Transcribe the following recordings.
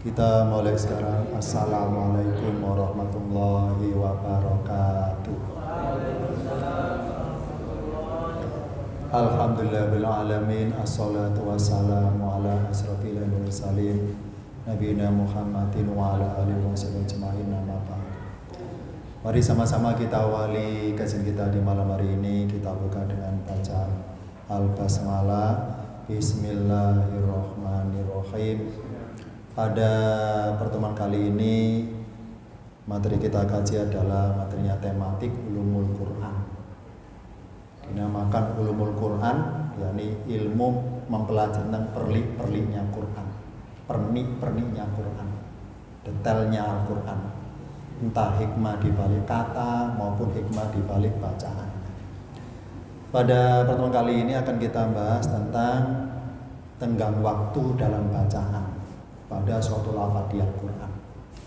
Kita mulai sekarang. Assalamualaikum warahmatullahi wabarakatuh. Alhamdulillahirrahmanirrahim. Assalatu wassalamu ala asrafil mursalin Nabiyina Muhammadin wa ala alihi wasallam ajma'in. Amma ba'd. Mari sama-sama kita awali kajian kita di malam hari ini. Kita buka dengan bacaan Al-Basmalah. Bismillahirrahmanirrahim. Pada pertemuan kali ini materi kita kaji adalah materinya tematik ulumul Quran. Dinamakan ulumul Quran, yakni ilmu mempelajari tentang perlik-perliknya Quran, pernik-perniknya Quran, detailnya Al-Quran, entah hikmah di balik kata maupun hikmah di balik bacaan. Pada pertemuan kali ini akan kita bahas tentang tenggang waktu dalam bacaan pada suatu lafaz di Al-Quran,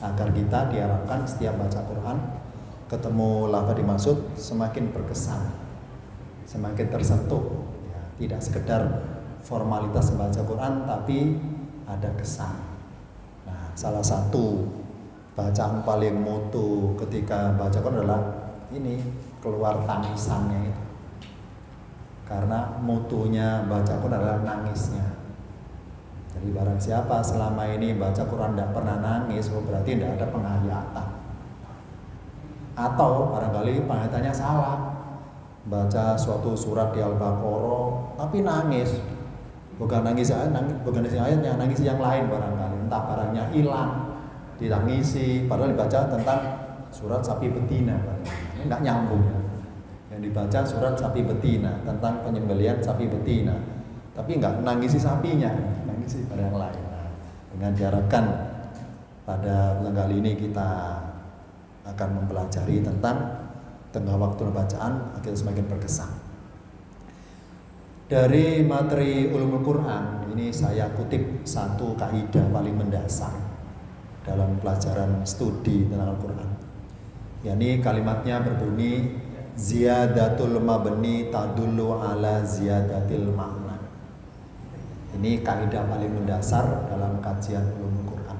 agar kita diharapkan setiap baca Quran ketemu lafaz dimaksud semakin berkesan, semakin tersentuh, ya, tidak sekedar formalitas membaca Quran tapi ada kesan. Nah, salah satu bacaan paling mutu ketika baca Quran adalah ini, keluar tangisannya itu, karena mutunya baca Quran adalah nangisnya. Jadi barang siapa selama ini baca Quran tidak pernah nangis, berarti tidak ada penghayatan. Atau barangkali penghayatannya salah, baca suatu surat di Al-Baqarah tapi nangis, bukan nangis ayatnya, nangis yang lain barangkali, entah barangnya hilang, ditangisi, padahal dibaca tentang surat sapi betina, ini tidak nyambung. Yang dibaca surat sapi betina tentang penyembelihan sapi betina, tapi nggak nangisi sapinya, nangisi pada yang lain. Nah, dengan diharapkan pada bulan kali ini kita akan mempelajari tentang tengah waktu bacaan agar semakin berkesan. Dari materi ulumul Quran ini saya kutip satu kaidah paling mendasar dalam pelajaran studi tentang Al-Quran. yakni kalimatnya berbunyi ziyadatul mabni tadullu ala ziyadatil makna. Ini kaidah paling mendasar dalam kajian ulumul Quran.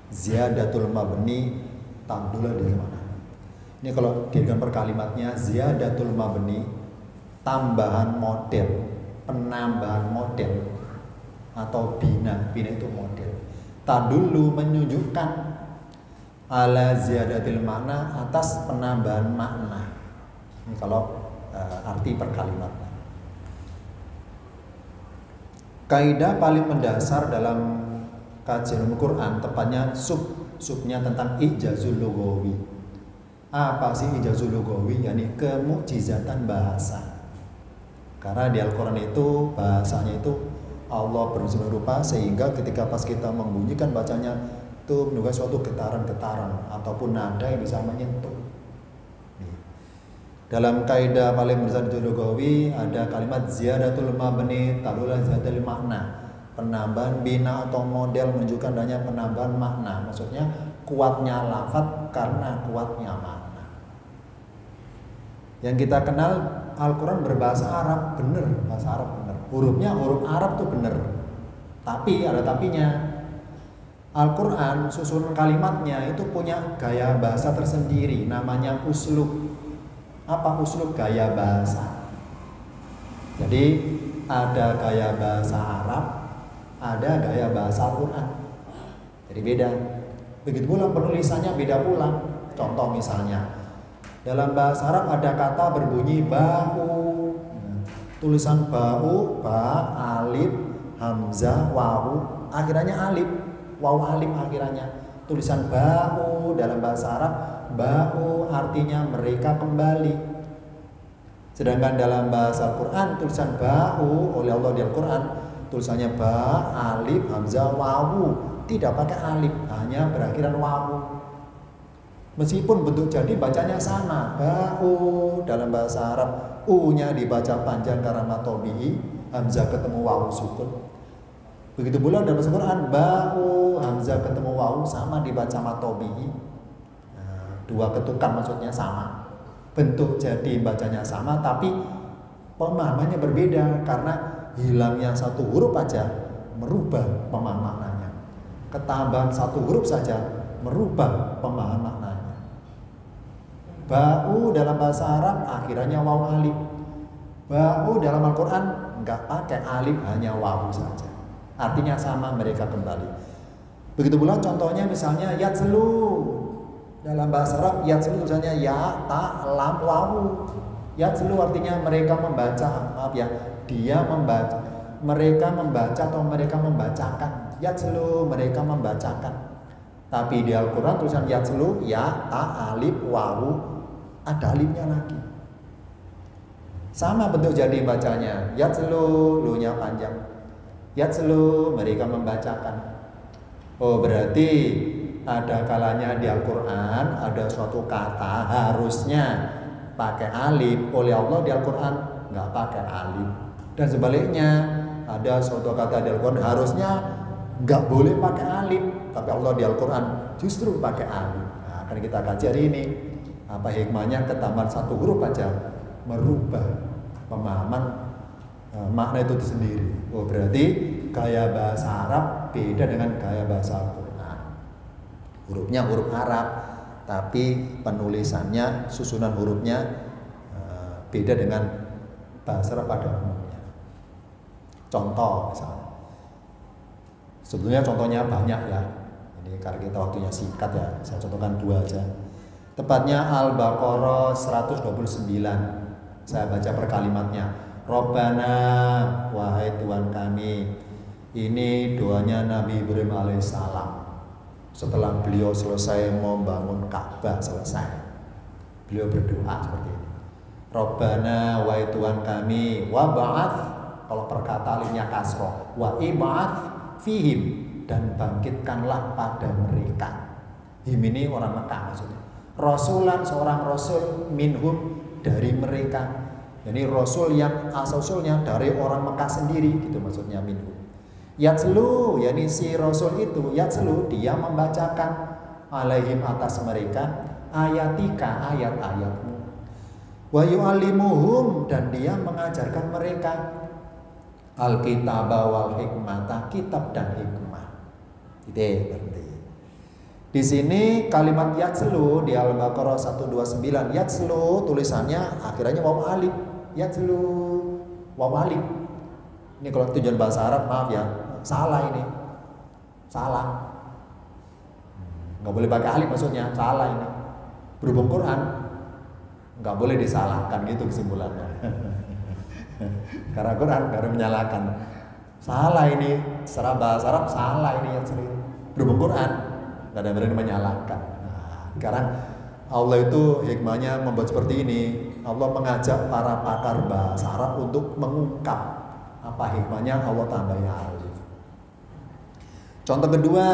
Ziyadatul mabni tadullu dari mana? Ini kalau dirikan per kalimatnya ziyadatul mabni, tambahan model, penambahan model atau bina itu model. Tadullu menunjukkan ala ziyadatil makna, atas penambahan makna. Ini kalau arti per kalimatnya. Kaidah paling mendasar dalam kajian Al-Quran, tepatnya subnya tentang ijazul lughawi. Apa sih ijazul lughawi? yakni kemukjizatan bahasa. Karena di Al-Quran itu bahasanya itu Allah berseluruh rupa, sehingga ketika pas kita membunyikan bacanya itu menunjukkan suatu getaran-getaran ataupun nada yang bisa menyentuh. Dalam kaidah paling besar di lughawi ada kalimat ziyadatul mabni talulah ziyadatul makna, penambahan bina atau model menunjukkan adanya penambahan makna. Maksudnya kuatnya lafaz karena kuatnya makna. Yang kita kenal Al-Quran berbahasa Arab, benar, bahasa Arab benar. Hurufnya huruf Arab tuh benar. Tapi ada tapinya. Al-Quran susunan kalimatnya itu punya gaya bahasa tersendiri, namanya uslub. Apa uslub? Gaya bahasa. Jadi ada gaya bahasa Arab, ada gaya bahasa Al-Quran. Jadi beda. Begitu pula penulisannya beda pula. Contoh misalnya, dalam bahasa Arab ada kata berbunyi ba'u. Tulisan ba'u, ba, alif, hamzah, wawu, akhirannya alif. Wawu alif akhirannya. Tulisan ba'u dalam bahasa Arab, ba'u artinya mereka kembali. Sedangkan dalam bahasa Al-Quran tulisan ba'u oleh Allah di Al-Quran tulisannya ba, alif, hamzah, wawu, tidak pakai alif, hanya berakhiran wawu. Meskipun bentuk jadi bacanya sama, ba'u dalam bahasa Arab, u-nya dibaca panjang karena matobi'i, hamzah ketemu wawu sukun. Begitu pula dalam bahasa Quran, ba'u, hamzah ketemu wawu sama dibaca matobi'i. Nah, dua ketukan maksudnya sama. Bentuk jadi bacanya sama, tapi pemahamannya berbeda karena hilangnya satu huruf aja merubah pemahaman maknanya. Ketambahan satu huruf saja merubah pemahaman maknanya. Ba'u dalam bahasa Arab akhirannya waw alif. Ba'u dalam Al-Quran enggak pakai alif, hanya waw saja. Artinya sama, mereka kembali. Begitu pula contohnya misalnya yatslu. Dalam bahasa Arab yatslu tulisannya ya, ta, lam, waw. Yatslu artinya mereka membaca, maaf ya, dia membaca, mereka membaca atau mereka membacakan. Yatslu, mereka membacakan. Tapi di Al-Quran tulisan yatslu, ya, ta, alif, waw, ada alifnya lagi. Sama bentuk jadi bacanya. Yatslu, lu-nya panjang. Yatslu, mereka membacakan. Oh, berarti ada kalanya di Al-Quran ada suatu kata harusnya pakai alif, oleh Allah di Al-Quran nggak pakai alif. Dan sebaliknya ada suatu kata di Al-Quran harusnya nggak boleh pakai alif, tapi Allah di Al-Quran justru pakai alif. Nah, akan kita kaji hari ini apa hikmahnya ketambahan satu huruf aja merubah pemahaman makna itu sendiri. Oh, berarti gaya bahasa Arab beda dengan gaya bahasa Al-Quran. Hurufnya huruf Arab, tapi penulisannya, susunan hurufnya beda dengan bahasa Arab pada umumnya. Contoh misalnya, sebetulnya contohnya banyak ya. Ini karena kita waktunya singkat ya, saya contohkan dua aja. Tepatnya Al-Baqarah 129. Saya baca per kalimatnya. Rabbana, wahai Tuhan kami. Ini doanya Nabi Ibrahim alaihissalam. Setelah beliau selesai membangun Ka'bah, selesai, beliau berdoa seperti ini. Rabbana, wahai Tuhan kami, wa ba'ath, kalau perkataannya kasroh, wa ib'ath fihim, dan bangkitkanlah pada mereka. Him ini orang Mekah maksudnya. Rasulan, seorang rasul, minhum, dari mereka. Jadi rasul yang asal-usulnya dari orang Mekah sendiri, gitu maksudnya minhum. Yatslu, yakni si rasul itu, yatslu, dia membacakan alaihim atas mereka ayatika, ayat-ayatmu. Wa yu'allimuhum, dan dia mengajarkan mereka alkitab wal hikmata, kitab dan hikmah. Itu berarti. Di sini kalimat yatslu di Al-Baqarah 129, yatslu tulisannya akhirnya waw alif. Yatslu waw alif. Ini kalau tujuan bahasa Arab, maaf ya, salah ini. Salah. Nggak boleh pakai alif maksudnya, salah ini. Berhubung Quran nggak boleh disalahkan, gitu kesimpulannya. Karena Quran baru menyalahkan. Salah ini, secara bahasa Arab salah ini yatslu. Berhubung Quran nggak ada berani menyalahkan. Nah, sekarang Allah itu hikmahnya membuat seperti ini. Allah mengajak para pakar bahasa Arab untuk mengungkap apa hikmahnya Allah tambahi alif. Contoh kedua,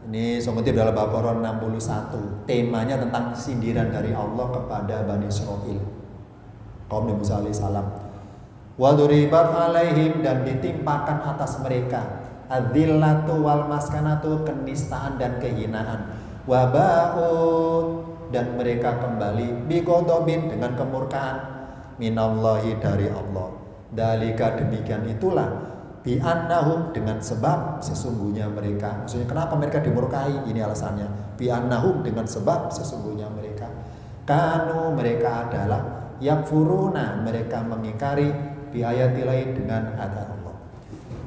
ini sungguh dalam Al-Baqarah 61. Temanya tentang sindiran dari Allah kepada Bani Israil, kaum Nabi Musa alaihissalam. Wa duribat alaihim, dan ditimpakan atas mereka adzillatu wal maskanatu, kenistaan dan kehinaan. Waba'un, dan mereka kembali biqadabin, dengan kemurkaan minallahi, dari Allah. Dalika, demikian itulah, bi'annahum, dengan sebab sesungguhnya mereka. Maksudnya kenapa mereka dimurkai? Ini alasannya. Bi'annahum, dengan sebab sesungguhnya mereka. Kanu, mereka adalah yakfuruna, mereka mengingkari biayatillahi, dengan ayat Allah.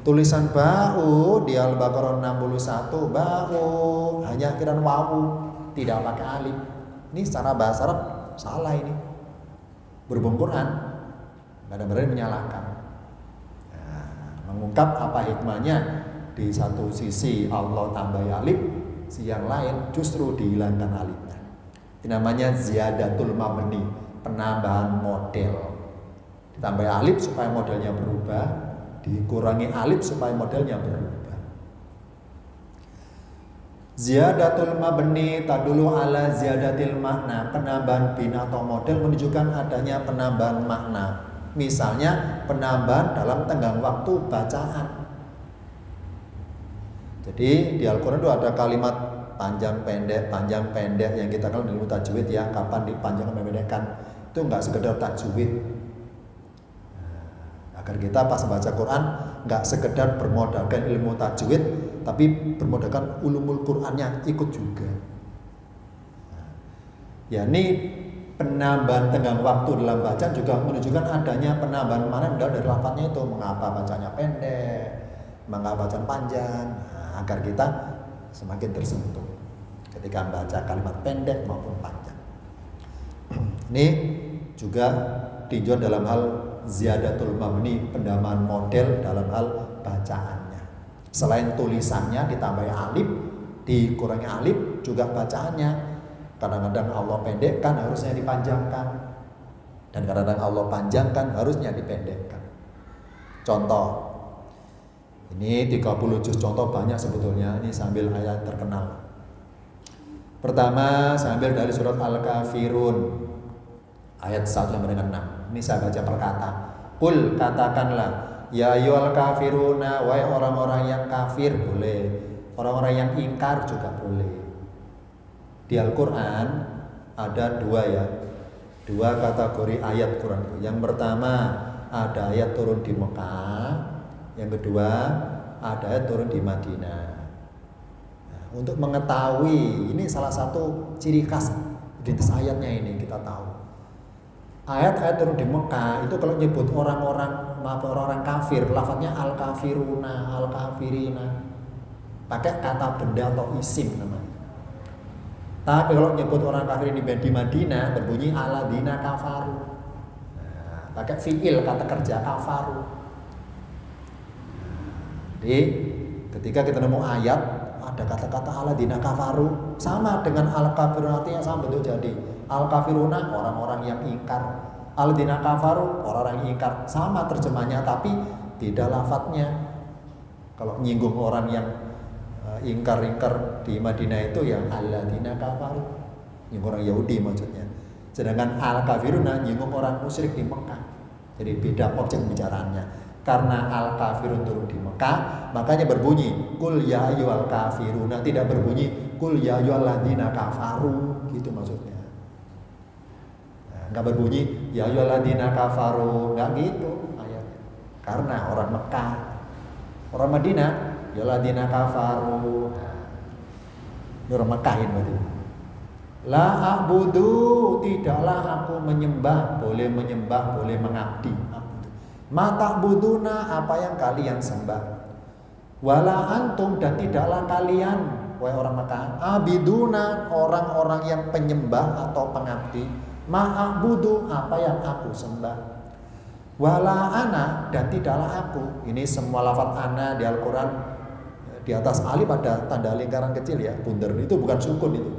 Tulisan ba'u di Al-Baqarah 61, ba'u hanya akhiran wawu, tidak pakai alif. Ini secara bahasa Arab salah ini. Berhubung Quran nggak ada berani menyalahkan. Nah, mengungkap apa hikmahnya. Di satu sisi Allah tambah alif, si yang lain justru dihilangkan alifnya. Ini namanya ziyadatul mabni, penambahan model. Ditambah alif supaya modelnya berubah, dikurangi alif supaya modelnya berubah. Ziyadatul mabni tadulu ala ziyadatil makna, penambahan bin atau model menunjukkan adanya penambahan makna. Misalnya penambahan dalam tenggang waktu bacaan. Jadi di Al-Quran itu ada kalimat panjang pendek yang kita kenal dengan tajwid ya, kapan dipanjangkan memendekkan. Itu enggak sekedar tajwid. Agar kita pas baca Quran nggak sekedar bermodalkan ilmu tajwid, tapi bermodalkan ulumul Qur'annya ikut juga. Ya, ini penambahan tenggang waktu dalam bacaan juga menunjukkan adanya penambahan mana dari lafadznya itu, mengapa bacanya pendek, mengapa bacaan panjang, agar kita semakin tersentuh ketika membaca kalimat pendek maupun panjang. Ini juga tinjau dalam hal ziyadatul mabni, penambahan model dalam hal bacaannya. Selain tulisannya ditambah alif, dikurangi alif, juga bacaannya. Kadang-kadang Allah pendekkan harusnya dipanjangkan, dan kadang-kadang Allah panjangkan harusnya dipendekkan. Contoh, ini 30 juz contoh banyak sebetulnya. Ini sambil ayat terkenal. Pertama saya ambil dari surat Al-Kafirun ayat 1 sampai dengan 6. Ini saya baca per kata. Qul, katakanlah, ya ayyuhal kafiruna, wahai orang-orang yang kafir, boleh. Orang-orang yang ingkar juga boleh. Di Al-Quran ada dua kategori ayat Quran. Yang pertama ada ayat turun di Mekah, yang kedua ada ayat turun di Madinah. Nah, untuk mengetahui ini salah satu ciri khas identitas ayatnya ini kita tahu. Ayat-ayat turun di Mekah itu kalau nyebut orang-orang kafir, lafadznya al-kafiruna, al-kafirina, pakai kata benda atau isim namanya. Tapi kalau nyebut orang kafir di Madinah berbunyi aladina kafaru. Nah, pakai fiil kata kerja kafaru. Jadi ketika kita nemu ayat ada kata-kata aladina kafaru sama dengan al kafirun, artinya sama bentuk jadi. Al kafiruna orang-orang yang ingkar, aladina kafaru orang-orang yang ingkar, sama terjemahnya tapi beda lafadznya. Kalau nyinggung orang yang ingkar-ingkar di Madinah itu yang alladzina kafaru, nyinggung orang Yahudi maksudnya. Sedangkan al-kafiruna nyinggung orang musyrik di Mekah. Jadi beda objek bicaraannya. Karena al-kafirun turun di Mekah, makanya berbunyi qul ya ayyuhal kafiruna, tidak berbunyi qul ya ayyuhalladzina kafaru, gitu maksudnya. Nah, enggak berbunyi ya ayyuhalladzina kafaru, enggak gitu ayatnya. Karena orang Mekah, orang Madinah ya ladina kafaru. Orang Mekahin berarti. La a'budu, tidaklah aku menyembah, boleh menyembah, boleh mengabdi. Ma ta'buduna, apa yang kalian sembah. Wala antum, dan tidaklah kalian, wahai orang Mekah, abiduna, orang-orang yang penyembah atau pengabdi. Ma a'budu, apa yang aku sembah. Wala ana, dan tidaklah aku. Ini semua lafaz ana di Al-Quran. Di atas alif ada tanda lingkaran kecil ya, bundar, itu bukan sukun itu.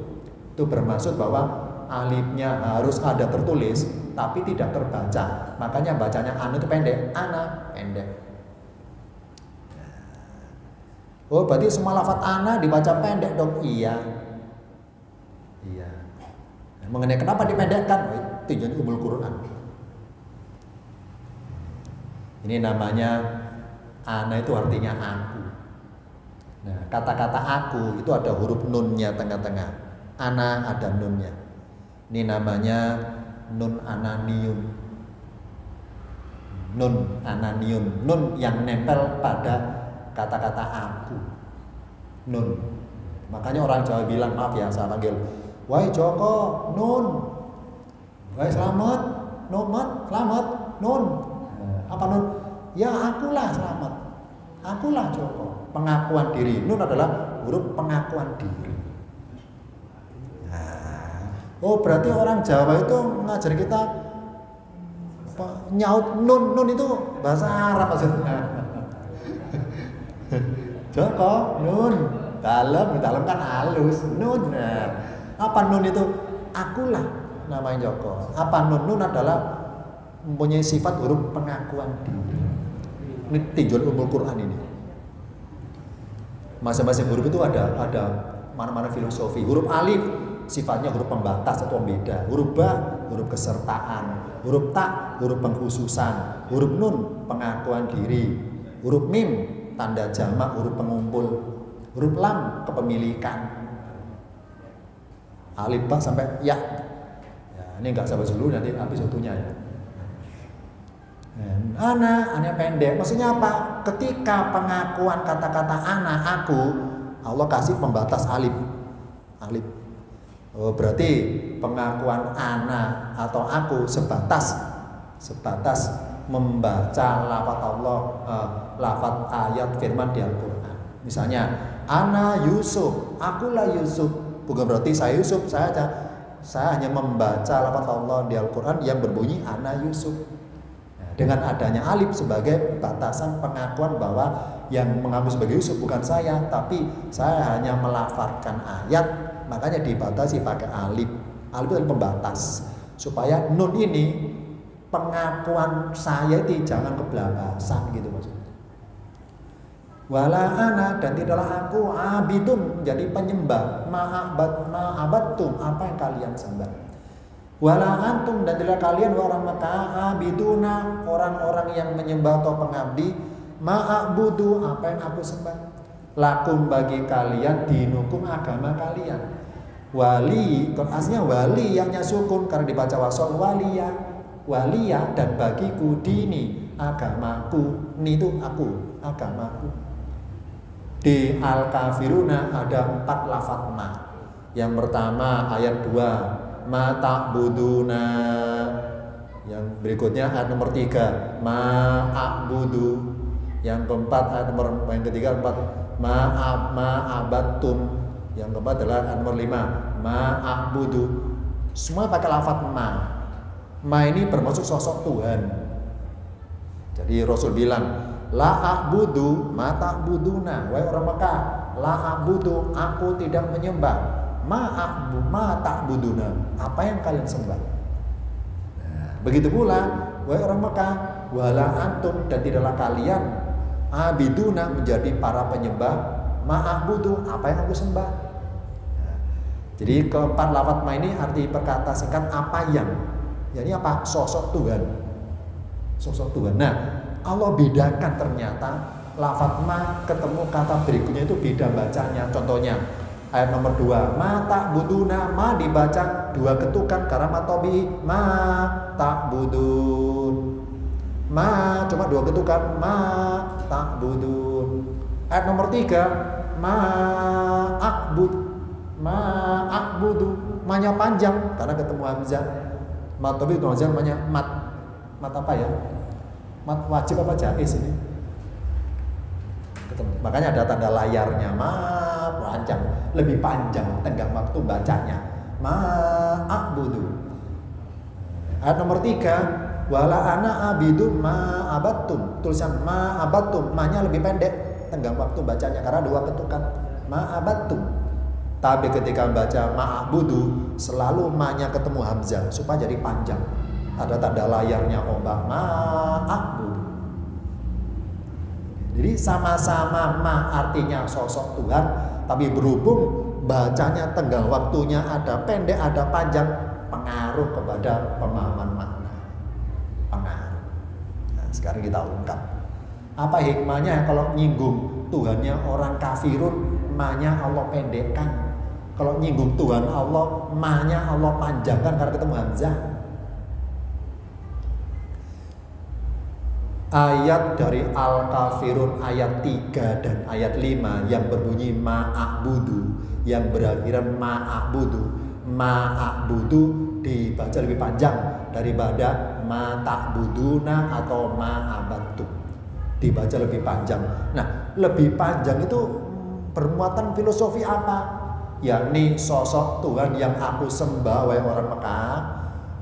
Itu bermaksud bahwa alifnya harus ada tertulis tapi tidak terbaca. Makanya bacanya ana itu pendek, ana pendek. Oh, berarti semua lafaz ana dibaca pendek dong? Iya. Iya. Mengenai kenapa dipendekkan? Tujuan umul Quran. Ini namanya ana, itu artinya aku. Nah, kata-kata aku itu ada huruf nunnya tengah-tengah. Ana ada nunnya. Ini namanya nun ananiun. Nun ananiun. Nun yang nempel pada kata-kata aku. Nun. Makanya orang Jawa bilang, maaf ya saya panggil, wahai Joko, nun. Wahai Slamet, Nomat, Slamet, nun. Apa nun? Ya akulah Slamet. Akulah Joko. Pengakuan diri. Nun adalah huruf pengakuan diri. Nah, oh berarti orang Jawa itu ngajar kita nyaut nun. Nun itu bahasa Arab maksudnya. Joko, nun. Dalam kan halus. Nun. Nah, apa nun itu? Akulah namanya Joko. Apa nun? Nun adalah mempunyai sifat huruf pengakuan diri. Ini tinjau umul Quran ini. Masing-masing huruf itu ada mana-mana filosofi. Huruf alif sifatnya huruf pembatas atau pembeda. Huruf ba huruf kesertaan. Huruf ta huruf pengkhususan. Huruf nun pengakuan diri. Huruf mim tanda jamak, huruf pengumpul. Huruf lam kepemilikan. Alif ba sampai ya. Ya, ini enggak sampai dulu, nanti habis waktunya ya. Ana pendek. Maksudnya apa? Ketika pengakuan kata-kata ana, aku, Allah kasih pembatas alif. Alif. Oh, berarti pengakuan ana atau aku sebatas membaca lafaz Allah, lafaz ayat firman di Al-Qur'an. Misalnya, ana Yusuf, akulah Yusuf. Bukan berarti saya Yusuf, saya hanya membaca lafaz Allah di Al-Qur'an yang berbunyi ana Yusuf. Dengan adanya alif sebagai batasan pengakuan bahwa yang mengaku sebagai Yusuf bukan saya, tapi saya hanya melafalkan ayat, makanya dibatasi pakai alif. Alif itu pembatas supaya nun ini pengakuan saya itu jangan kebablasan gitu maksudnya. Wala ana, dan tidaklah aku abidun menjadi penyembah ma'abattum apa yang kalian sembah. Wala antum, dan tidak kalian orang Mekah abiduna orang-orang yang menyembah atau pengabdi ma'abudu apa yang aku sembah. Lakum bagi kalian dinukum agama kalian. Wali aslinya wali yang sukun karena dibaca wasol waliya dan bagiku dini agamaku. Ini itu aku, agamaku. Di Al-Kafiruna ada 4 lafaz ma. Yang pertama ayat 2 ma ta'buduna. Yang berikutnya ayat nomor 3 ma a'budu. Yang keempat ayat nomor yang ketiga 4 ma abattum. Yang keempat adalah ayat nomor 5 ma a'budu. Semua pakai lafaz ma. Ma ini bermaksud sosok Tuhan. Jadi Rasul bilang la a'budu ma ta'buduna. Wahai orang Mekah, la a'budu aku tidak menyembah ma ta'buduna apa yang kalian sembah. Nah, begitu pula wahai orang Mekah, wala antum, dan tidaklah kalian abiduna menjadi para penyembah ma'abudu apa yang aku sembah. Nah, jadi keempat lafaz ma ini arti perkata singkat apa yang. Jadi apa? Sosok Tuhan. Sosok Tuhan. Nah, Allah bedakan ternyata lafaz ma ketemu kata berikutnya itu beda bacanya. Contohnya ayat nomor 2 ma ta'buduna, ma dibaca 2 ketukan karena matobi ma ta'budun. Ma cuma 2 ketukan ma ta'budun. Ayat nomor 3 ma a'budu, ma-nya panjang karena ketemu hamzah. Matobi itu hamzah namanya mat apa ya? Mat wajib apa jaiz ini? Ketemu. Makanya ada tanda layarnya ma panjang, lebih panjang tenggang waktu bacanya ma'abudu. Ayat nomor 3 wala ana abidu ma'abattum. Tulisan ma'abattum, ma-nya lebih pendek tenggang waktu bacanya karena 2 ketukan ma'abattum. Tapi ketika baca ma'abudu selalu ma-nya ketemu hamzah supaya jadi panjang. Ada tanda layarnya ombak ma'abudu. Jadi sama-sama ma artinya sosok Tuhan, tapi berhubung bacanya tenggang waktunya ada pendek ada panjang, pengaruh kepada pemahaman makna. Pengaruh. Nah, sekarang kita ungkap apa hikmahnya kalau nyinggung Tuhannya orang kafirun, ma-nya Allah pendekkan. Kalau nyinggung Tuhan Allah, ma-nya Allah panjangkan karena ketemu hamzah. Ayat dari Al-Kafirun ayat 3 dan ayat 5 yang berbunyi ma'abudu, yang berakhiran ma'abudu dibaca lebih panjang daripada ma-ta'buduna atau ma'abattu. Dibaca lebih panjang. Nah, lebih panjang itu bermuatan filosofi apa? Yakni sosok Tuhan yang aku sembah wahai orang Mekah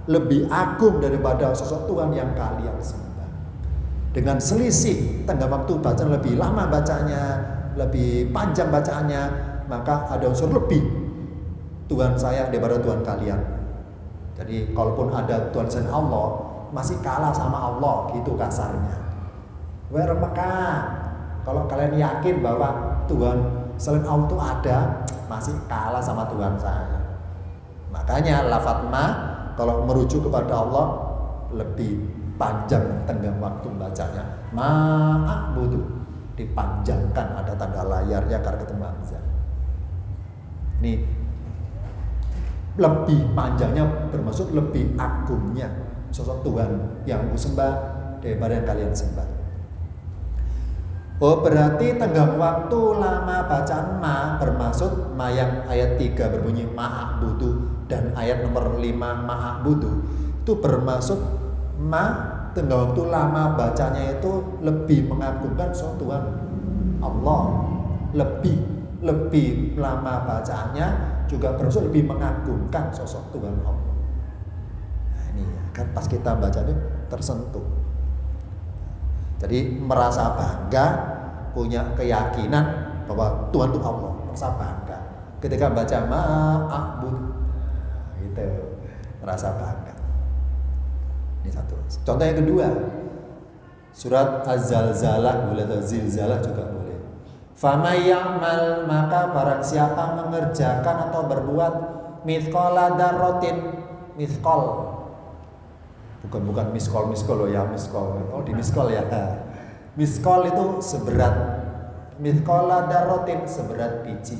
lebih agung daripada sosok Tuhan yang kalian sembah. Dengan selisih tenggang waktu bacaan lebih lama bacanya, lebih panjang bacaannya, maka ada unsur lebih Tuhan saya daripada Tuhan kalian. Jadi kalaupun ada Tuhan selain Allah, masih kalah sama Allah gitu kasarnya. Wahai orang Mekah, kalau kalian yakin bahwa Tuhan selain Allah itu ada, masih kalah sama Tuhan saya. Makanya lafaz ma kalau merujuk kepada Allah lebih panjang tenggang waktu bacanya. Ma'abudu dipanjangkan, ada tanda layarnya karena ketemu hamzah. Ini lebih panjangnya bermaksud lebih agungnya sosok Tuhan yang aku sembah daripada yang kalian sembah. Oh, berarti tenggang waktu lama bacaan ma bermaksud ma yang ayat 3 berbunyi ma'budu dan ayat nomor 5 ma'budu itu bermaksud ma tenggang waktu lama bacanya itu lebih mengagungkan sosok Tuhan Allah, lebih lama bacaannya juga bermaksud lebih mengagungkan sosok Tuhan Allah. Nah, ini kan pas kita bacanya tersentuh. Jadi merasa bangga, punya keyakinan bahwa Tuhan itu Allah, merasa bangga. Ketika baca ma'bud, gitu, merasa bangga. Ini satu. Contoh yang kedua, surat Az-Zalzalah boleh atau Zilzalah juga boleh. Famay ya'mal, maka barang siapa mengerjakan atau berbuat mithqala dzarratin, mithqal. Bukan miskol loh ya, miskol. Oh, di miskol ya. Miskol itu seberat mithqala dzarratin, seberat biji.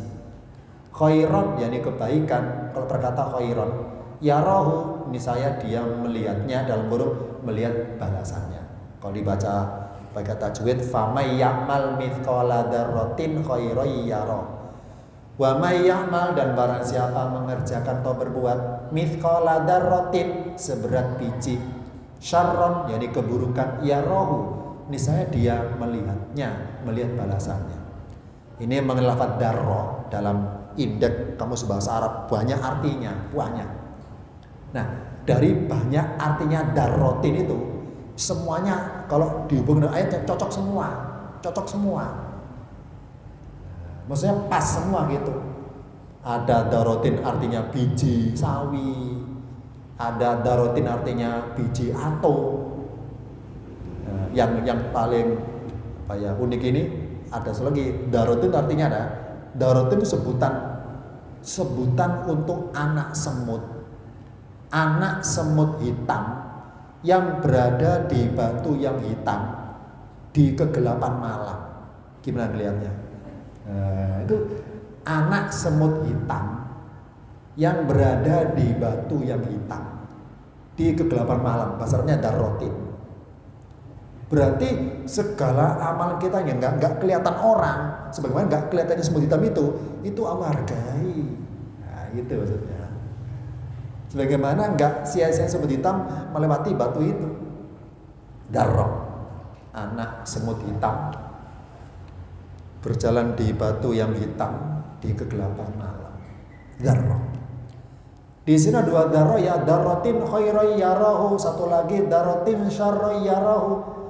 Khairon yakni kebaikan. Kalau berkata khairon, yarahu, misalnya dia melihatnya dalam kurung melihat balasannya. Kalau dibaca pakai tajwid famay ya'mal mithqala dzarratin khairan yara. Wa may ya'mal, dan barang siapa mengerjakan atau berbuat mithqala dzarratin, seberat biji, syarron yakni keburukan, yarahu, misalnya dia melihatnya, melihat balasannya. Ini mengenai lafaz darro dalam indeks kamus bahasa Arab banyak artinya, banyak. Nah, dari banyak artinya darrotin itu semuanya kalau dihubungkan dengan ayat cocok semua. Maksudnya pas semua gitu. Ada darotin artinya biji sawi, ada darotin artinya biji ato. Nah, yang paling unik ini ada lagi, darotin artinya ada. Darotin itu sebutan untuk anak semut hitam yang berada di batu yang hitam di kegelapan malam. Gimana ngelihatnya? Nah, itu anak semut hitam yang berada di batu yang hitam di kegelapan malam. Bahasanya darotin. Berarti segala amalan kita yang nggak kelihatan orang, sebagaimana nggak kelihatannya semut hitam itu Allah hargai. Nah, itu maksudnya. Sebagaimana nggak sia-sia semut hitam melewati batu itu. Darroh, anak semut hitam berjalan di batu yang hitam di kegelapan malam. Darroh. Di sini dua darroh ya, darrotin khairan yarahu, satu lagi darrotin syarran yarahu.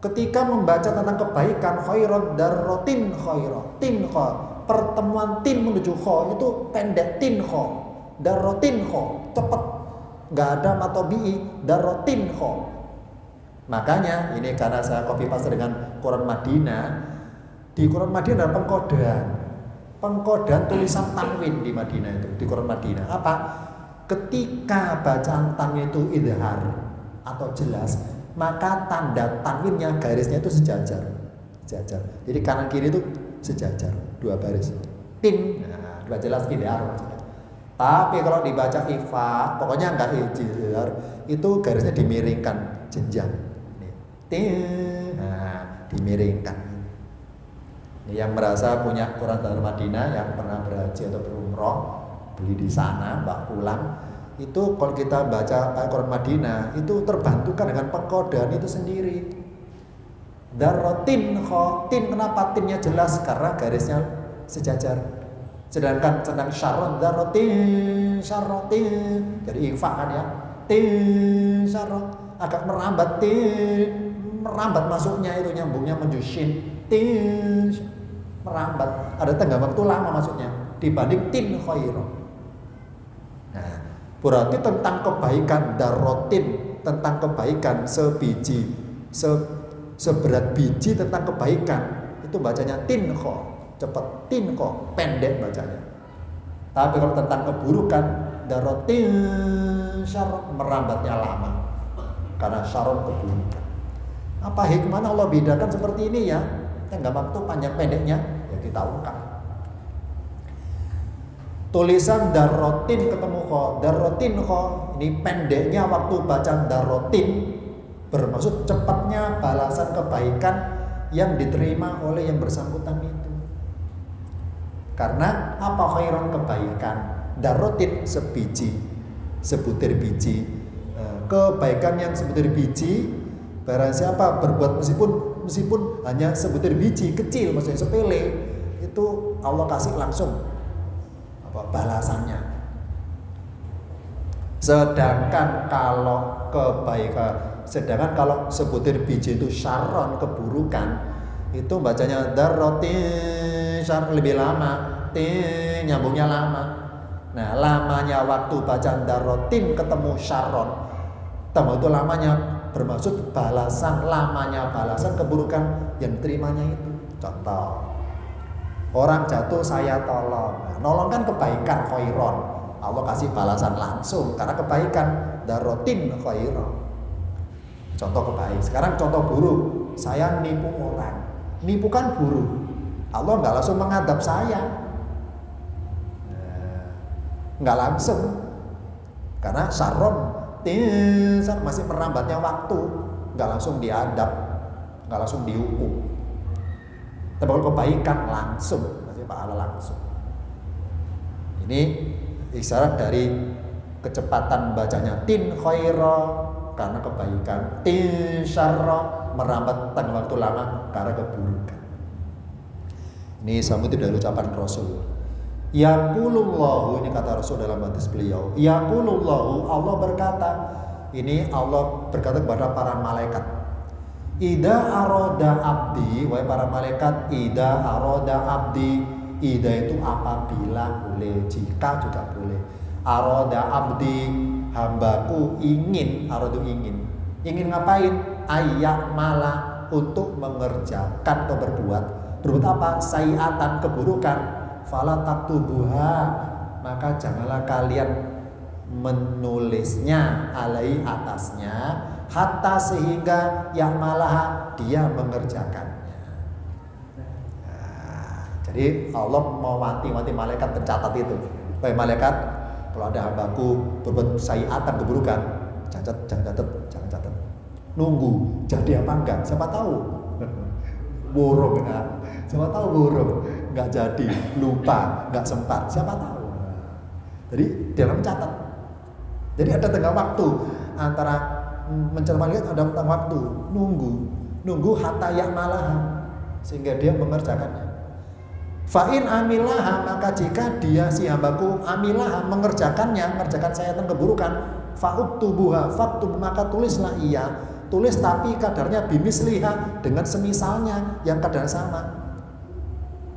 Ketika membaca tentang kebaikan, khairan darrotin khairan, tin kho, pertemuan tin menuju kho itu pendek, tin kho, darrotin kho, cepat, nggak ada matobi'i, darrotin kho. Makanya ini karena saya copy paste dengan Quran Madinah. Di Quran Madinah ada pengkodean tulisan tanwin di Madinah itu, di Quran Madinah. Apa? Ketika bacaan tanwin itu idhar atau jelas, maka tanda tanwinnya garisnya itu sejajar. Jadi kanan kiri itu sejajar, dua baris. Tin, nah, dua jelas idhar. Tapi kalau dibaca ifa, pokoknya enggak idhar, itu garisnya dimiringkan, jenjang. Tin, nah, dimiringkan. Yang merasa punya Quran Darul Madinah, yang pernah berhaji atau berumroh, beli di sana, bawa pulang, itu kalau kita baca Quran Madinah itu terbantukan dengan pengkodean itu sendiri. Darrotin kho, tin, kenapa tinnya jelas? Karena garisnya sejajar. Sedangkan tentang syarron, darrotin, syarrotin, jadi ifa kan ya, tin, syarron, agak merambat, tin, merambat masuknya itu nyambungnya menuju shin, tin, merambat, ada tenggang waktu lama masuknya dibanding tin khairan. Nah, berarti tentang kebaikan darrotin, tentang kebaikan sebiji, seberat biji tentang kebaikan itu bacanya tin kho, cepat, tin kho, pendek bacanya. Tapi kalau tentang keburukan darrotin syarron, merambatnya lama karena syarron keburukan. Apa hikmahnya Allah bedakan seperti ini ya? Tenggang waktu panjang pendeknya ya kita ungkap. Tulisan darrotin ketemu kho, darrotin kho, ini pendeknya waktu baca darrotin bermaksud cepatnya balasan kebaikan yang diterima oleh yang bersangkutan itu. Karena apa khairon kebaikan? Darotin sebiji, sebutir biji. Kebaikan yang sebutir biji, barang siapa berbuat meskipun hanya sebutir biji kecil, maksudnya sepele, itu Allah kasih langsung balasannya. Sedangkan kalau sebutir biji itu syarron, keburukan, itu bacanya darrotin syar lebih lama, nyambungnya lama. Nah, lamanya waktu baca darrotin ketemu syarron, tambah itu lamanya bermaksud lamanya balasan keburukan yang diterimanya itu. Contoh, orang jatuh saya tolong. Nah, nolong kan kebaikan khairon. Allah kasih balasan langsung karena kebaikan, darotin khairon. Contoh kebaikan. Sekarang contoh buruk. Saya nipu orang. Nipu kan buruk. Allah nggak langsung mengadab saya. Nggak langsung. Karena syarron masih merambatnya waktu. Nggak langsung diadab. Nggak langsung dihukum. Tapi kalau kebaikan langsung, masih pahala langsung. Ini isyarat dari kecepatan bacanya tin khaira karena kebaikan, tin syarra merambat tengah waktu lama karena keburukan. Ini sama itu dari ucapan Rasul. Yaqulullahu, ini kata Rasul dalam hadis beliau. Yaqulullahu, Allah berkata. Ini Allah berkata kepada para malaikat. Ida aroda abdi, wahai para malaikat, ida aroda abdi. Ida itu apabila boleh, jika juga boleh. Aroda abdi, hambaku ingin, arodu ingin. Ingin ngapain? Ayak malah untuk mengerjakan atau berbuat. Berbuat apa? Sayiatan, keburukan. Fala taktubuha, maka janganlah kalian menulisnya alai atasnya, hatta sehingga yang malah dia mengerjakannya. Nah, jadi Allah mau wanti-wanti malaikat pencatat itu. Baik malaikat, kalau ada hambaku berbuat sayiatan keburukan, jangan catat. Nunggu jadi apa enggak? Siapa tahu? Burung kan? Siapa tahu burung nggak jadi, lupa, nggak sempat, siapa tahu. Jadi dalam catat. Jadi ada tengah waktu antara mencermati ada tengah waktu, nunggu hatta yang malah sehingga dia mengerjakannya. Fa'in amilaha, maka jika dia si hambaku amilaha mengerjakan sayatan keburukan, fa'uktubuha, faktub, maka tulislah ia, tulis tapi kadarnya bimisliha, dengan semisalnya yang kadar sama.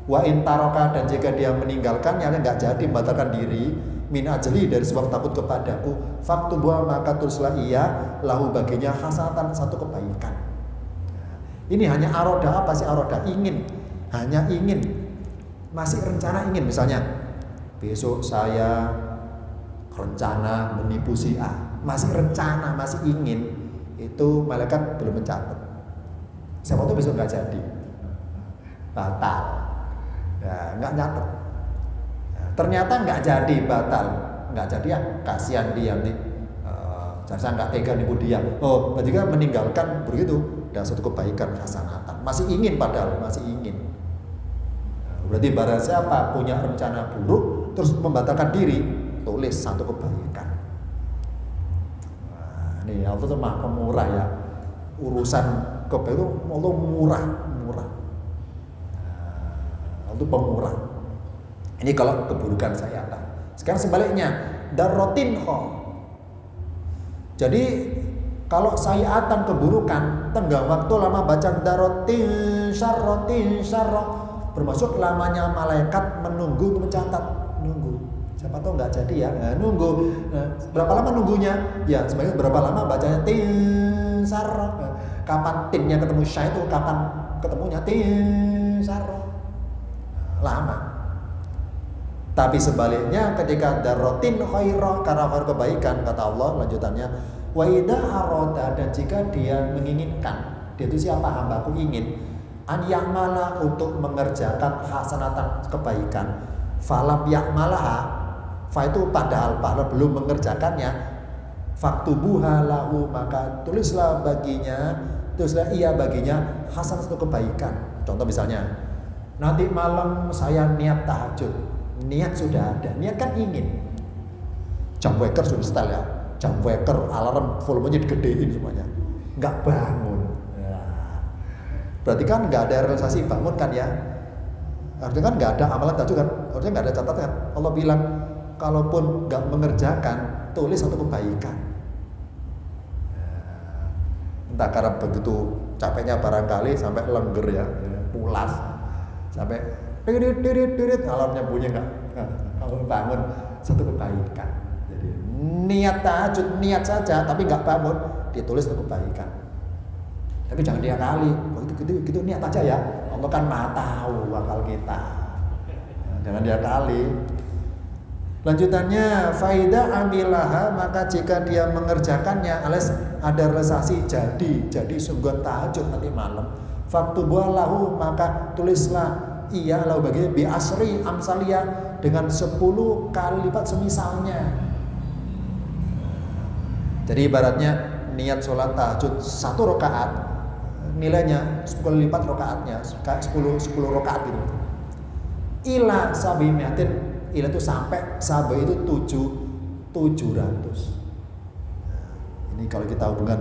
Wa in taroka, dan jika dia meninggalkannya nggak jadi membatalkan diri, min ajli, dari sebab takut kepadaku, faktubuha, maka tulislah ia lahu baginya hasanatan, satu kebaikan. Ini hanya aroda, apa sih aroda? Ingin, hanya ingin, masih rencana ingin. Misalnya besok saya rencana menipu si A, masih rencana, masih ingin, itu malaikat belum mencatat. Siapa tuh besok nggak jadi, batal. Ya, nggak nyatet. Ternyata nggak jadi, batal, nggak jadi, ya kasihan dia nih. Saya nggak tega nipu dia. Oh, berarti kan meninggalkan begitu, dan satu kebaikan hasanatan. Masih ingin, padahal masih ingin. Berarti barang siapa punya rencana buruk terus membatalkan diri, tulis satu kebaikan. Nah, ini Allah tuh maha pemurah ya. Urusan kebaikan itu Allah murah. Itu pemurah. Ini kalau keburukan sayatan. Sekarang sebaliknya, darrotin kho. Jadi kalau sayatan keburukan, tenggang waktu lama baca darrotin syarro, bermaksud lamanya malaikat menunggu mencatat, nunggu. Siapa tahu nggak jadi ya, nunggu. Berapa lama nunggunya? Ya sebenarnya berapa lama bacanya tin syarro. Kapan tinnya ketemu syai itu, kapan ketemunya tin syarro. Lama. Tapi sebaliknya ketika darrotin khairah, karena khair kebaikan, kata Allah lanjutannya, wa idza arada, dan jika dia menginginkan, dia itu siapa, hambaku ingin an ya'mala, untuk mengerjakan hasanatan kebaikan, falam ya'malaha, fa itu padahal belum mengerjakannya, Faktubuha lahu, maka tulislah ia baginya hasan, satu kebaikan. Contoh misalnya, nanti malam saya niat tahajud. Niat sudah ada, niat kan ingin. Jam waker sudah setel ya, jam waker alarm volumenya digedein semuanya, nggak bangun. Berarti kan nggak ada realisasi bangun kan ya. Artinya kan nggak ada amalan tahajud kan, artinya nggak ada catatan. Allah bilang kalaupun nggak mengerjakan, tulis satu kebaikan. Entah karena begitu capeknya barangkali sampai lengger ya, pulas, sampai dirit alarmnya bunyi nggak bangun, satu kebaikan. Jadi niat tahajud, niat saja tapi nggak bangun, ditulis satu kebaikan. Tapi jangan dia kali, gitu niat aja ya. Allah kan maha tahu akal kita. Jangan dia kali. Lanjutannya, faida amilaha, maka jika dia mengerjakannya, alias ada realisasi jadi sungguhan tahajud nanti malam. Faktubuallahu, maka tulislah ia lahu bagi bi asri amsalia, dengan 10 kali lipat semisalnya. Jadi ibaratnya niat sholat tahajud 1 rakaat, nilainya 10 kali lipat rakaatnya, kayak 10 rakaat gitu. Ila sabimiatin, ila itu sampai, sabai itu 700. Ini kalau kita hubungkan,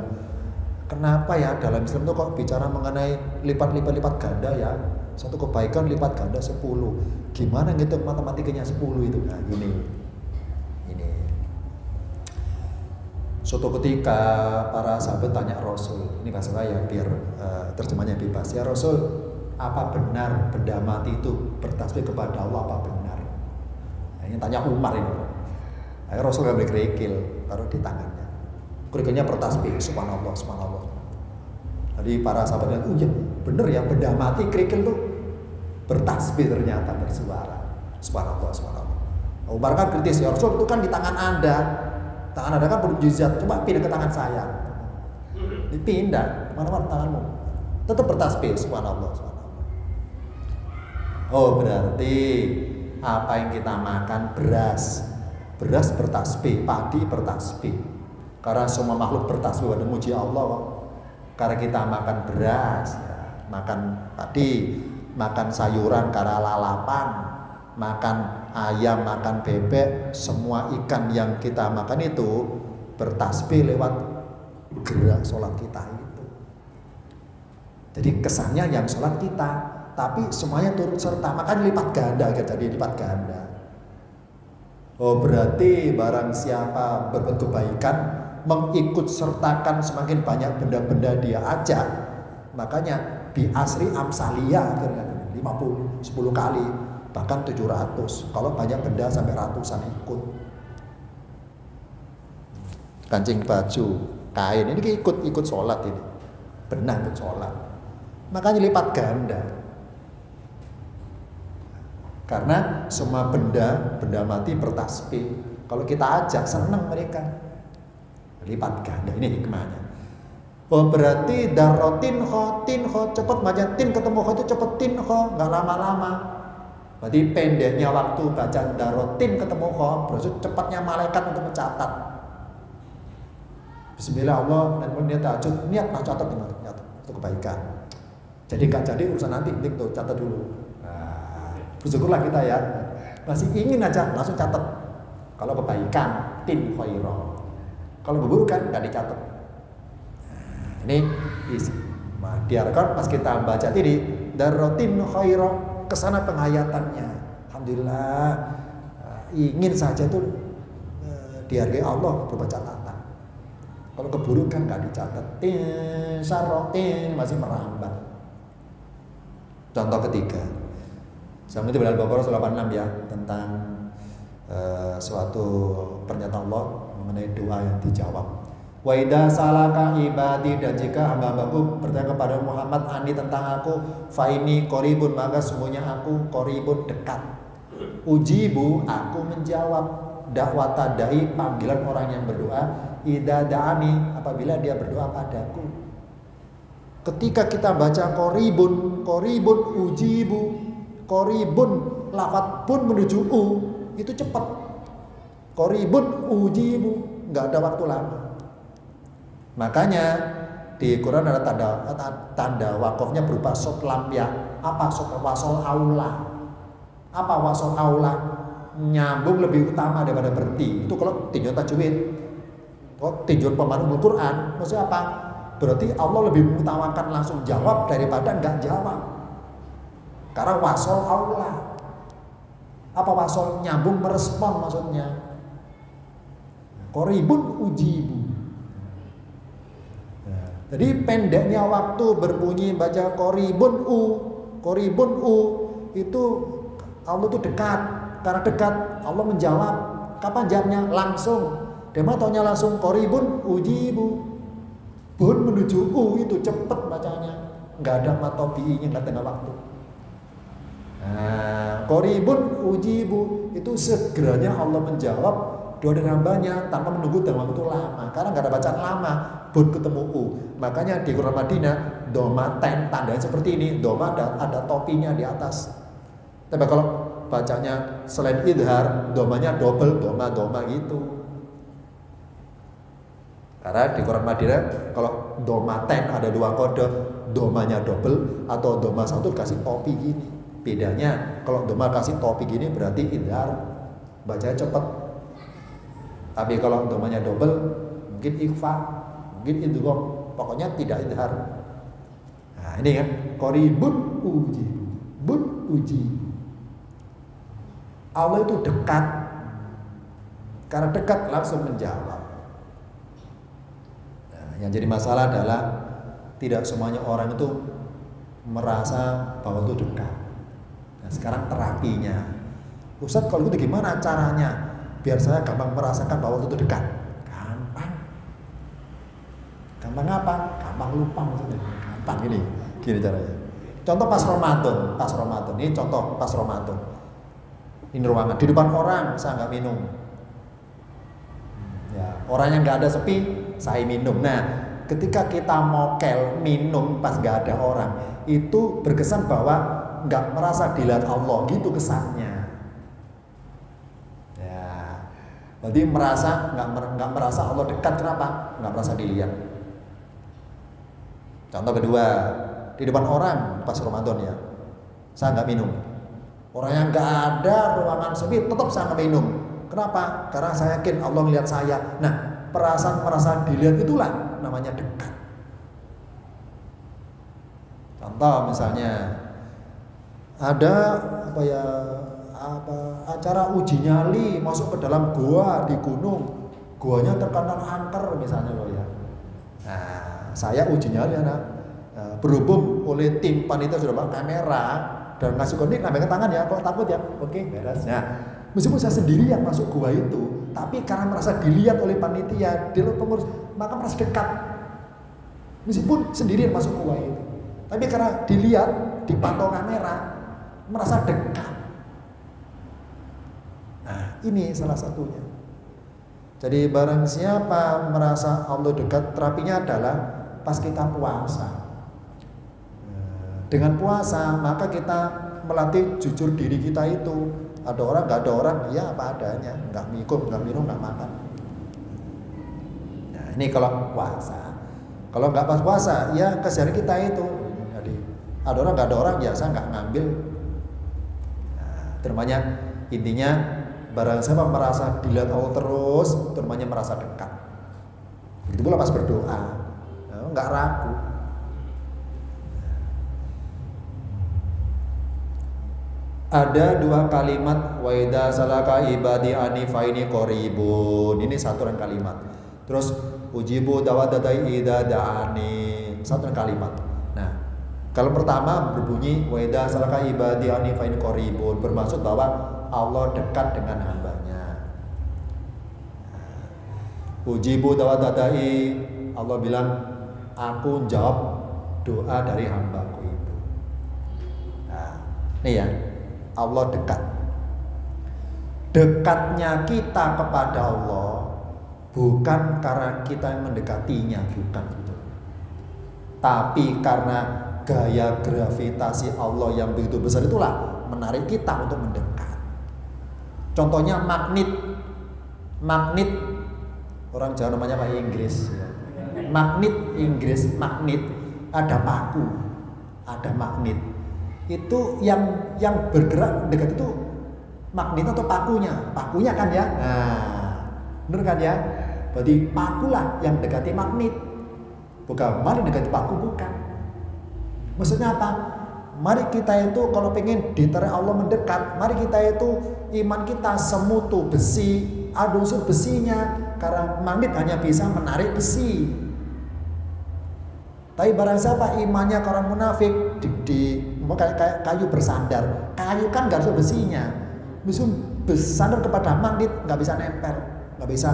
kenapa ya dalam Islam itu kok bicara mengenai lipat ganda ya, satu kebaikan lipat ganda 10. Gimana gitu matematikanya 10 itu? Nah ini suatu ketika para sahabat tanya Rasul, ini bahasa saya biar terjemahnya bebas. Ya Rasul, apa benar benda mati itu bertasbih kepada Allah, apa benar? Nah, ini tanya Umar ini. Akhirnya Rasul ngambil kerikil, taruh di tangannya. Kerikilnya bertasbih, subhanallah, subhanallah. Jadi para sahabat bilang, oh iya bener ya, benda mati kerikil tuh bertasbih, ternyata bersuara, subhanallah, subhanallah. Umar kan kritis, ya Rasul itu kan di tangan Anda. Tangan Anda kan bermujizat, coba pindah ke tangan saya. Dipindah, mana-mana tanganmu. Tetap bertasbih, subhanallah, subhanallah. Oh berarti apa yang kita makan, beras bertasbih, padi bertasbih. Karena semua makhluk bertasbih pada muji Allah. Karena kita makan beras, ya, makan padi, makan sayuran karena lalapan, makan ayam, makan bebek, semua ikan yang kita makan itu bertasbih lewat gerak sholat kita itu. Jadi kesannya yang sholat kita, tapi semuanya turut serta, makanya lipat ganda, jadi lipat ganda. Oh berarti barang siapa berbuat kebaikan, mengikut sertakan semakin banyak benda-benda dia ajak, makanya bi asri amsalia, 50, 10 kali, bahkan 700. Kalau banyak benda sampai ratusan ikut. Kancing baju, kain, ini ikut sholat ini, benang ikut sholat, makanya lipat ganda. Karena semua benda mati bertasbih. Kalau kita ajak senang mereka, lipat ganda. Ini hikmahnya. Oh berarti darotin kho cepet baca tin ketemu kho itu cepetin kho, nggak lama-lama. Berarti pendeknya waktu baca darotin ketemu kho, berarti cepatnya malaikat untuk mencatat. Bismillah Allah, dan niat tahajud, niat catat itu kebaikan. Jadi nggak jadi urusan nanti, tuh catat dulu. Bersyukurlah kita ya, masih ingin aja langsung catat. Kalau kebaikan tin khairah, kalau keburukan nggak dicatat. Ini diharapkan pas kita baca ini darotin khairah, kesana penghayatannya. Alhamdulillah, ingin saja tuh dihargai Allah berupa catatan. Kalau keburukan nggak dicatat, sarotin masih merambat. Contoh ketiga. Sama itu dalam Al-Baqarah 86 ya, tentang suatu pernyataan Allah mengenai doa yang dijawab. Wa idza salaka ibadi, dan jika hamba-hambaku bertanya kepada Muhammad ani tentang aku, fa ini qaribun, maka sungguhnya aku qaribun, dekat. Ujibu, aku menjawab dakwata dai, panggilan orang yang berdoa, idza da'ani, apabila dia berdoa padaku. Ketika kita baca qaribun ujibu, koribun, lafat pun menuju u, itu cepat. Koribun ujibu, nggak ada waktu lama. Makanya di Quran ada tanda wakofnya berupa sot lampia. Apa sot wasol aula? Apa wasol aula? Nyambung lebih utama daripada berhenti. Itu kalau tinjauan tajwid. Kalau tinjauan pemandu Quran, maksudnya apa? Berarti Allah lebih mengutamakan langsung jawab daripada enggak jawab. Karena wasol aula. Apa wasol? Nyambung merespon maksudnya. Qoribun ujibu. Jadi pendeknya waktu berbunyi baca qoribun u itu Allah itu dekat. Karena dekat Allah menjawab. Kapan jawabnya? Langsung. Dema taunya langsung qoribun ujibu. Bun menuju u itu cepet bacanya. Enggak ada matobi'inya, enggak tengah waktu. Nah, qoribun ujibu itu segeranya Allah menjawab doa dari hambanya tanpa menunggu dalam waktu lama. Karena enggak ada bacaan lama. Bun ketemu u. Makanya di Quran Madinah doma ten tandanya seperti ini. Doma ada topinya di atas. Tapi kalau bacanya selain idhar, domanya double, doma gitu. Karena di Quran Madinah kalau doma ten ada dua kode, domanya double atau doma satu kasih topi gini. Bedanya kalau doma kasih topi gini berarti idhar, bacanya cepet. Tapi kalau domanya double mungkin ikhfa, mungkin idgham, pokoknya tidak idhar. Nah ini kan qoribun uji. Allah itu dekat. Karena dekat langsung menjawab. Nah, yang jadi masalah adalah tidak semuanya orang itu merasa bahwa itu dekat. Nah, sekarang terapinya. Ustadz kalau itu gimana caranya? Biar saya gampang merasakan bahwa itu dekat. Gampang apa? Gampang lupa maksudnya. Gampang gini caranya. Contoh pas Ramadan. Ini contoh pas Ramadan. Ini ruangan di depan orang saya nggak minum. Ya, orang yang nggak ada sepi saya minum. Nah, ketika kita mokel minum pas nggak ada orang, itu berkesan bahwa nggak merasa dilihat Allah gitu kesannya. Ya, berarti nggak merasa Allah dekat. Kenapa? Nggak merasa dilihat. Contoh kedua, di depan orang pas Ramadan ya, saya nggak minum. Orang yang nggak ada ruangan sepi tetap saya nggak minum. Kenapa? Karena saya yakin Allah melihat saya. Nah, perasaan merasa dilihat itulah namanya dekat. Contoh misalnya ada acara uji nyali masuk ke dalam gua di gunung, guanya terkenal angker misalnya loh ya. Nah, saya uji nyali berhubung oleh tim panitia sudah bawa kamera dan ngasih konik nambahkan tangan ya, kalau takut ya, oke beres. Nah, meskipun saya sendiri yang masuk gua itu, tapi karena merasa dilihat oleh panitia, dia pengurus, maka merasa dekat. Meskipun sendiri yang masuk gua itu, tapi karena dilihat, dipantau kamera, merasa dekat. Nah, ini salah satunya. Jadi barang siapa merasa Allah dekat, terapinya adalah pas kita puasa. Dengan puasa maka kita melatih jujur diri kita itu. Ada orang nggak ada orang, ya apa adanya, nggak minum, nggak makan. Nah ini kalau puasa. Kalau nggak pas puasa, ya keseharian kita itu. Jadi ada orang nggak ada orang, ya saya nggak ngambil. Nah, termanya intinya barang siapa merasa dilihat Allah terus, termanya merasa dekat. Begitu pula pas berdoa, nggak ragu. Ada dua kalimat wa idza salaka ibadi ani fa ini qaribun. Ini satu kalimat. Terus ujibu dawadai idza da'ani. Satu kalimat. Nah, kalau pertama berbunyi wa idza salaka ibadi ani fa ini qaribun, bermaksud bahwa Allah dekat dengan hambanya. Ujibu dawadai, Allah bilang aku jawab doa dari hambaku itu. Nah, ini ya. Allah dekat. Dekatnya kita kepada Allah bukan karena kita yang mendekatinya, bukan itu. Tapi karena gaya gravitasi Allah yang begitu besar itulah menarik kita untuk mendekat. Contohnya magnet. Orang Jawa namanya pakai Inggris. magnet Inggris, magnet, ada paku, ada magnet. Itu yang bergerak dekat itu magnet atau pakunya? Pakunya kan ya. Nah, bener kan ya? Berarti pakulah yang dekati magnet. Bukan mari dekati paku, bukan. Maksudnya apa? Mari kita itu kalau pengen ditarik Allah mendekat, mari kita itu iman kita semutu besi, ada unsur besinya, karena magnet hanya bisa menarik besi. Tapi barang siapa imannya ke orang munafik, kayak kayu bersandar, kayu kan gak harus besinya, bisa bersandar kepada magnet, nggak bisa nempel, nggak bisa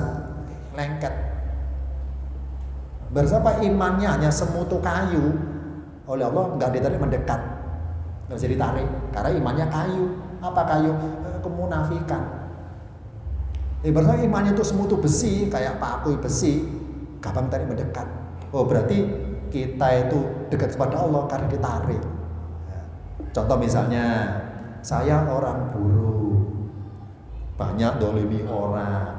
lengket. Barang siapa imannya hanya semutu kayu, oleh Allah nggak ditarik mendekat, nggak bisa ditarik, karena imannya kayu. Apa kayu? Kemunafikan. Ibaratnya imannya itu semutu besi, kayak paku besi, gampang tarik mendekat. Oh berarti kita itu dekat kepada Allah karena ditarik. Contoh misalnya, saya orang buruk, banyak dolimi orang,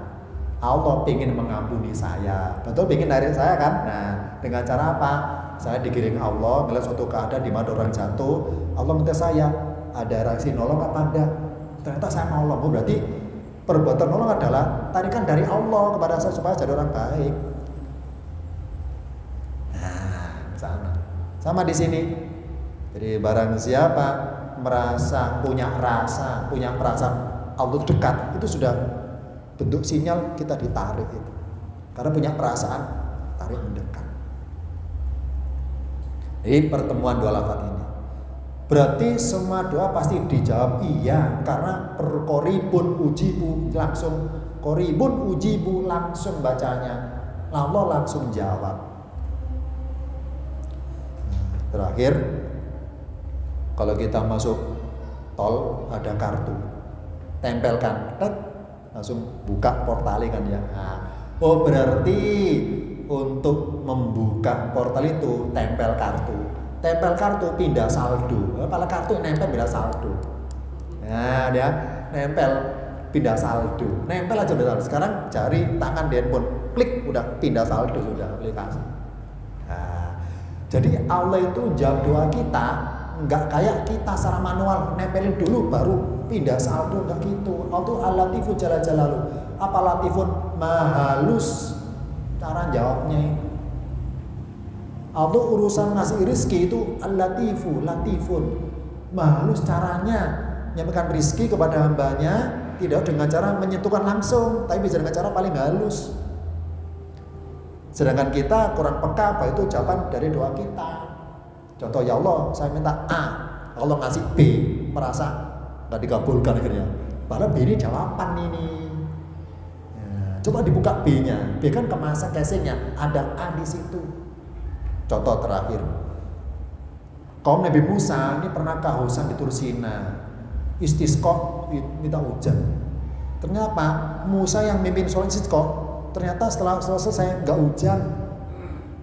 Allah ingin mengampuni saya, betul ingin narik saya kan? Nah dengan cara apa? Saya digiring Allah, melihat suatu keadaan di mana orang jatuh, Allah minta saya, ada reaksi nolong apa enggak? Ternyata saya nolong. Oh berarti perbuatan nolong adalah tarikan dari Allah kepada saya supaya jadi orang baik. Sama di sini. Jadi barang siapa merasa punya perasaan Allah dekat, itu sudah bentuk sinyal kita ditarik itu. Karena punya perasaan tarik mendekat. Jadi pertemuan dua lafaz ini berarti semua doa pasti dijawab iya, karena koribun ujibu langsung, koribun ujibu langsung bacanya, Allah langsung jawab. Terakhir, kalau kita masuk tol ada kartu, tempelkan, langsung buka portalnya kan ya. Nah, oh berarti untuk membuka portal itu tempel kartu. Tempel kartu pindah saldo. Kalau kartu nempel pindah saldo. Nah dia nempel pindah saldo. Nempel aja udah saldo. Sekarang jari tangan di handphone, klik udah pindah saldo sudah aplikasi. Jadi Allah itu jawab doa kita nggak kayak kita secara manual nempelin dulu baru pindah saldo, nggak gitu. Allah tuh al-latifu jalla jalalu. Apa latifun? Mahalus cara jawabnya. Allah urusan ngasih rezeki itu al-latifu, latifun. Mahalus caranya menyampaikan rezeki kepada hambanya tidak dengan cara menyentuhkan langsung, tapi bisa dengan cara paling halus. Sedangkan kita kurang peka, apa itu jawaban dari doa kita. Contoh, ya Allah saya minta A, Allah ngasih B, merasa nggak dikabulkan akhirnya. Padahal B ini jawaban ini. Ya, coba dibuka B-nya, B kan kemasan casingnya, ada A di situ. Contoh terakhir, kaum Nabi Musa ini pernah kehausan di Tur Sina, istisqa minta hujan. Ternyata Musa yang mimpin sholat istisqa, ternyata setelah selesai nggak hujan.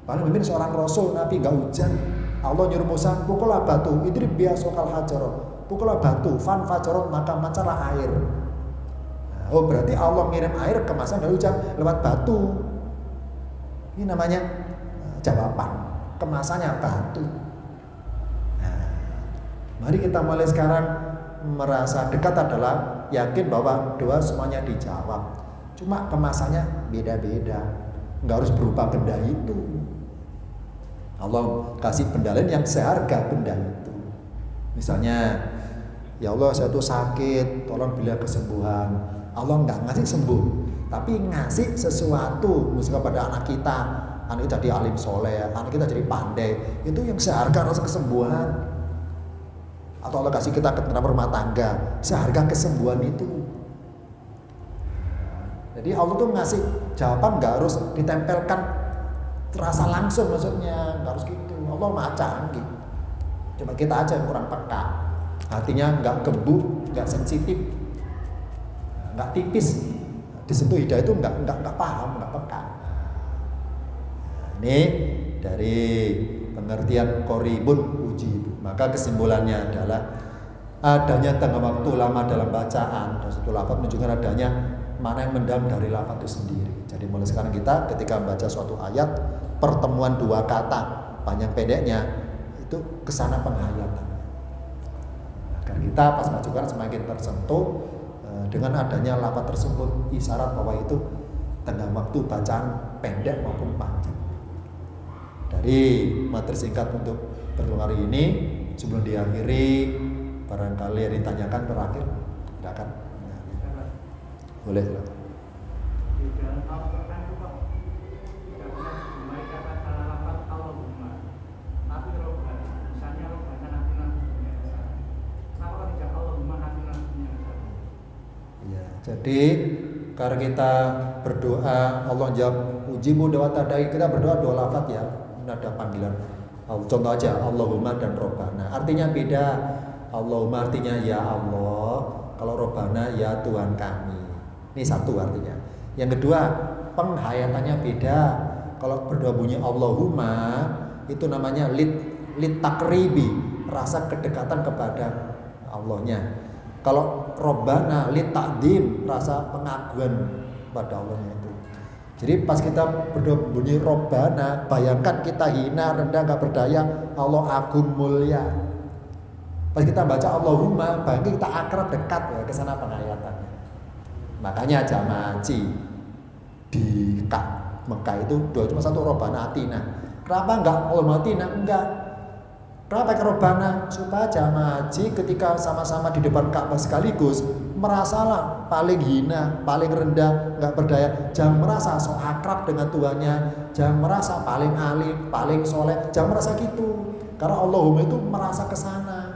Padahal mimpin seorang rasul Nabi nggak hujan. Allah nyuruh Musa, pukullah batu, idrib biasokal hajaro, pukullah batu, fan fajaro, maka mancarlah air. Oh berarti Allah ngirim air kemasan nggak hujan lewat batu. Ini namanya jawaban. Kemasannya batu. Nah, mari kita mulai sekarang merasa dekat adalah yakin bahwa doa semuanya dijawab. Cuma kemasannya beda-beda, nggak harus berupa benda itu. Allah kasih benda lain yang seharga benda itu. Misalnya, ya Allah saya tuh sakit, tolong beli kesembuhan. Allah nggak ngasih sembuh, tapi ngasih sesuatu, misalnya pada anak kita, anak kita jadi alim soleh, anak kita jadi pandai, itu yang seharga rasa kesembuhan. Atau Allah kasih kita ketenangan rumah tangga, seharga kesembuhan itu. Jadi Allah tuh ngasih jawaban nggak harus ditempelkan terasa langsung, maksudnya nggak harus gitu. Allah maha canggih. Cuma kita aja yang kurang peka, hatinya nggak gembuk, nggak sensitif, nggak tipis, disentuh hidayah itu nggak paham, nggak peka. Ini dari pengertian koribun uji. Maka kesimpulannya adalah adanya tengah waktu lama dalam bacaan dan satu lafaz menunjukkan adanya mana yang mendalam dari lafaz itu sendiri. Jadi mulai sekarang kita ketika membaca suatu ayat pertemuan dua kata panjang pendeknya itu kesana penghayatan. Agar kita pas baca Quran semakin tersentuh dengan adanya lafaz tersebut, isyarat bahwa itu tenggang waktu bacaan pendek maupun panjang. Dari materi singkat untuk pertemuan hari ini, sebelum diakhiri, barangkali yang ditanyakan terakhir, silakan. Boleh. Di dalam Al-Quran itu Pak, tidak pernah dijumpai kata lafaz Allahumma, tapi robbana, misalnya robbana atina fid dunya hasanah. Kenapa tidak Allahumma atina fid dunya hasanah? Ya, jadi karena kita berdoa, Allah jawab ujibu da'wata da'i, kita berdoa dua lafaz ya, ada panggilan. Contoh aja Allahumma dan robbana, artinya beda. Allahumma artinya ya Allah, kalau robbana ya Tuhan kami. Ini satu artinya. Yang kedua, penghayatannya beda. Kalau berdoa bunyi Allahumma, itu namanya lit takribi, rasa kedekatan kepada Allahnya. Kalau robbana lit takdim, rasa pengaguan pada Allahnya itu. Jadi pas kita berdoa bunyi robbana, bayangkan kita hina, rendah, gak berdaya, Allah agung mulia. Pas kita baca Allahumma, bayangkan kita akrab, dekat ya, ke sana penghayatannya. Makanya jamaah haji di Mekah itu doa cuma satu, robbana atina. Kenapa enggak Allahumma atina? Enggak. Kenapa ke robbana? Supaya jamaah haji ketika sama-sama di depan Ka'bah sekaligus merasalah paling hina, paling rendah, enggak berdaya. Jangan merasa so akrab dengan Tuhannya, jangan merasa paling alim, paling soleh, jangan merasa gitu. Karena Allahumma itu merasa ke sana.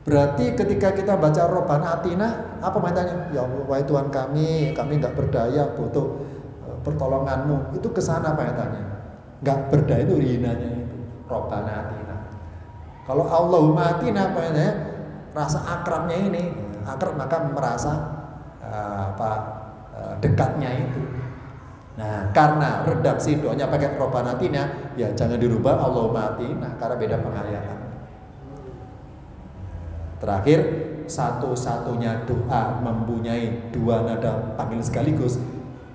Berarti ketika kita baca robbana atina, apa maknanya? Ya Allah, wahai Tuhan kami enggak berdaya, butuh pertolonganmu. Itu kesana apa maknanya? Enggak berdaya itu hinanya itu. Robbana atina. Kalau Allahumma atina apa maknanya? Rasa akrabnya ini, akrab maka merasa dekatnya itu. Nah, karena redaksi doanya pakai robbana atina, ya jangan dirubah Allahumma atina karena beda penghayatan. Terakhir, satu-satunya doa mempunyai dua nada panggil sekaligus,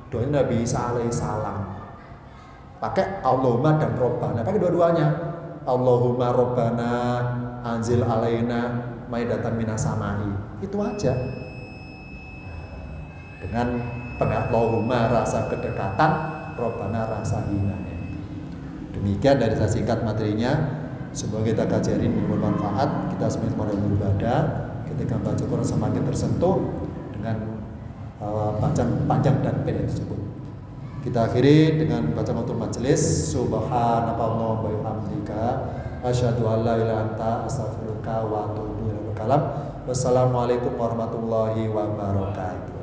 doanya Nabi Isa alaihissalam. Pakai Allahumma dan robbana, pakai dua-duanya. Allahumma robbana anzil alaina maidatan minas samai. Itu aja. Dengan Allahumma rasa kedekatan, robbana rasa hinanya. Demikian dari saya singkat materinya. Semoga kita kaji hari ini bermanfaat. Kita semuanya beribadah. Ketika baca Quran semakin tersentuh dengan bacaan panjang dan pendek tersebut. Kita akhiri dengan bacaan untuk majelis. Subhanallah wa bihamdika, asyhadu an la ilaha illa anta, astaghfiruka wa atubu ilaik. Wassalamualaikum warahmatullahi wabarakatuh.